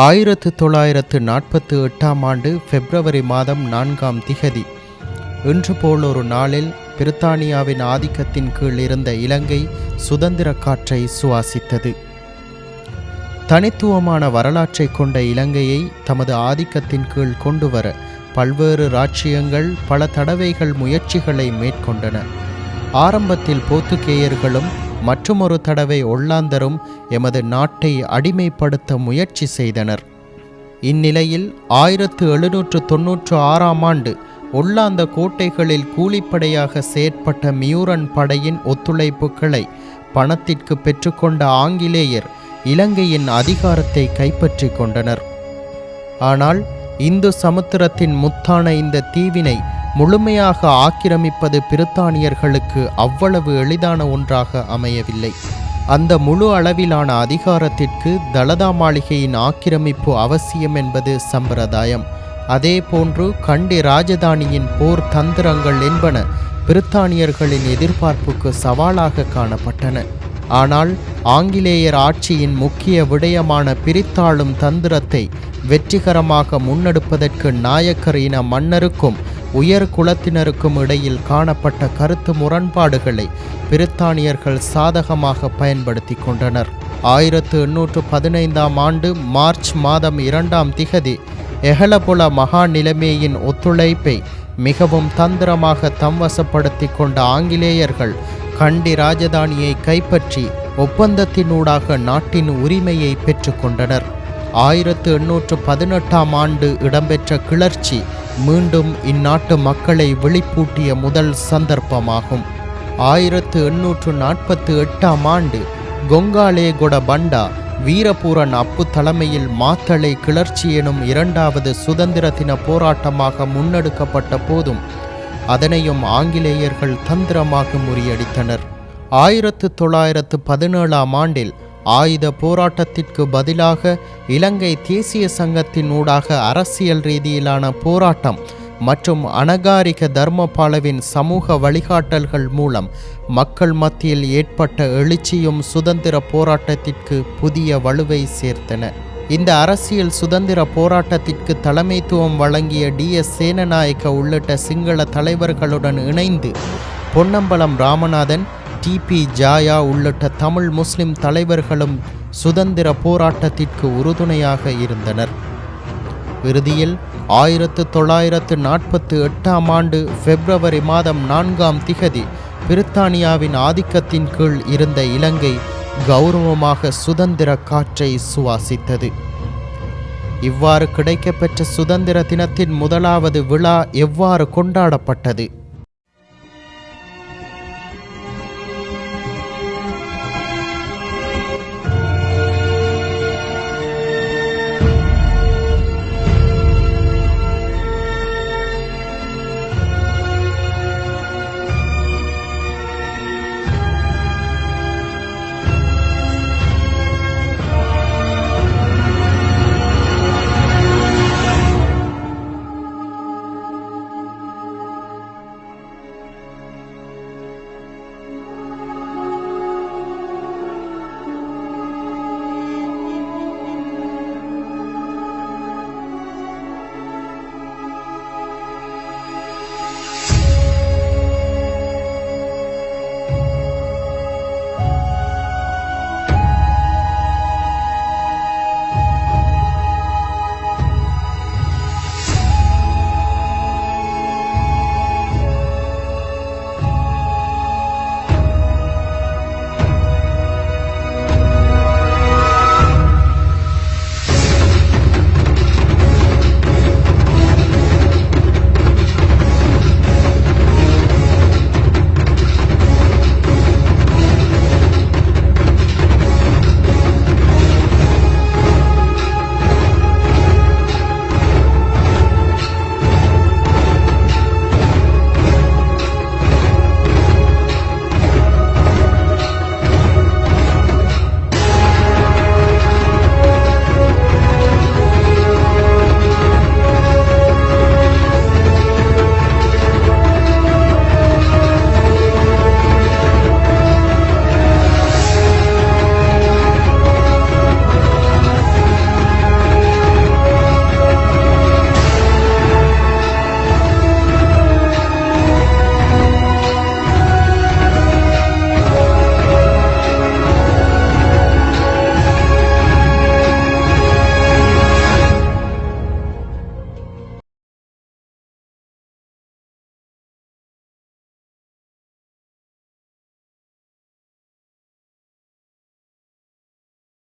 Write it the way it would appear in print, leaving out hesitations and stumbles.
1948 ஆண்டு பிப்ரவரி மாதம் 4ஆம் திகதி இன்று போல் ஒரு நாளில் பிரித்தானியாவின் ஆதிக்கத்தின் கீழ் இருந்த இலங்கை சுதந்திர காற்றை சுவாசித்தது. தனித்துவமான வரலாற்றை கொண்ட இலங்கையை தமது ஆதிக்கத்தின் கீழ் கொண்டுவர பல்வேறு இராச்சியங்கள் பல தடவைகள் முயற்சிகளை மேற்கொண்டன. ஆரம்பத்தில் போர்த்துகேயர்களும் மற்றுமொரு தடவை ஒல்லாந்தரும் எமது நாட்டை அடிமைப்படுத்த முயற்சி செய்தனர். இந்நிலையில் 1796ஆம் ஆண்டு ஒல்லாந்த கோட்டைகளில் கூலிப்படையாக செயற்பட்ட மியூரன் படையின் ஒத்துழைப்புகளை பணத்திற்கு பெற்றுக்கொண்ட ஆங்கிலேயர் இலங்கையின் அதிகாரத்தை கைப்பற்றி கொண்டனர். ஆனால் இந்து சமுத்திரத்தின் முத்தான இந்த தீவினை முழுமையாக ஆக்கிரமிப்பது பிரித்தானியர்களுக்கு அவ்வளவு எளிதான ஒன்றாக அமையவில்லை. அந்த முழு அளவிலான அதிகாரத்திற்கு தலதா மாளிகையின் ஆக்கிரமிப்பு அவசியம் என்பது சம்பிரதாயம். அதே போன்று கண்டி ராஜதானியின் போர் தந்திரங்கள் என்பன பிரித்தானியர்களின் எதிர்பார்ப்புக்கு சவாலாக காணப்பட்டன. ஆனால் ஆங்கிலேயர் ஆட்சியின் முக்கிய விடயமான பிரித்தாளும் தந்திரத்தை வெற்றிகரமாக முன்னெடுப்பதற்கு நாயக்கர் இன மன்னருக்கும் உயர் குலத்தினருக்கும் இடையில் காணப்பட்ட கருத்து முரண்பாடுகளை பிரித்தானியர்கள் சாதகமாக பயன்படுத்தி கொண்டனர். 1815ஆம் ஆண்டு மார்ச் மாதம் 2ஆம் திகதி எஹலபொல மகா நிலைமையின் ஒத்துழைப்பை மிகவும் தந்திரமாக தம்வசப்படுத்தி கொண்ட ஆங்கிலேயர்கள் கண்டி ராஜதானியை கைப்பற்றி ஒப்பந்தத்தினூடாக நாட்டின் உரிமையை பெற்றுக்கொண்டனர். 1818ஆம் ஆண்டு இடம்பெற்ற கிளர்ச்சி மீண்டும் இந்நாட்டு மக்களை விழிப்பூட்டிய முதல் சந்தர்ப்பமாகும். 1848ஆம் ஆண்டு கொங்காலேகொட பண்டா வீரபூரன் அப்பு தலைமையில் மாத்தளை கிளர்ச்சி எனும் இரண்டாவது சுதந்திர தின போராட்டமாக முன்னெடுக்கப்பட்ட போதும் அதனையும் ஆங்கிலேயர்கள் தந்திரமாக முறியடித்தனர். 1917ஆம் ஆண்டில் ஆயுத போராட்டத்திற்கு பதிலாக இலங்கை தேசிய சங்கத்தின் ஊடாக அரசியல் ரீதியிலான போராட்டம் மற்றும் அனகாரிக தர்மபாலவின் சமூக வழிகாட்டல்கள் மூலம் மக்கள் மத்தியில் ஏற்பட்ட எழுச்சியும் சுதந்திர போராட்டத்திற்கு புதிய வலுவை சேர்த்தன. இந்த அரசியல் சுதந்திர போராட்டத்திற்கு தலைமைத்துவம் வழங்கிய DS சேனநாயக்க உள்ளிட்ட சிங்கள தலைவர்களுடன் இணைந்து பொன்னம்பலம் ராமநாதன், TP ஜாயா உள்ளிட்ட தமிழ் முஸ்லிம் தலைவர்களும் சுதந்திர போராட்டத்திற்கு உறுதுணையாக இருந்தனர். இறுதியில் 1948ஆம் ஆண்டு பிப்ரவரி மாதம் 4ஆம் திகதி பிரித்தானியாவின் ஆதிக்கத்தின் கீழ் இருந்த இலங்கை கௌரவமாக சுதந்திர காற்றை சுவாசித்தது. இவ்வாறு கிடைக்கப்பெற்ற சுதந்திர தினத்தின் முதலாவது விழா எவ்வாறு கொண்டாடப்பட்டது?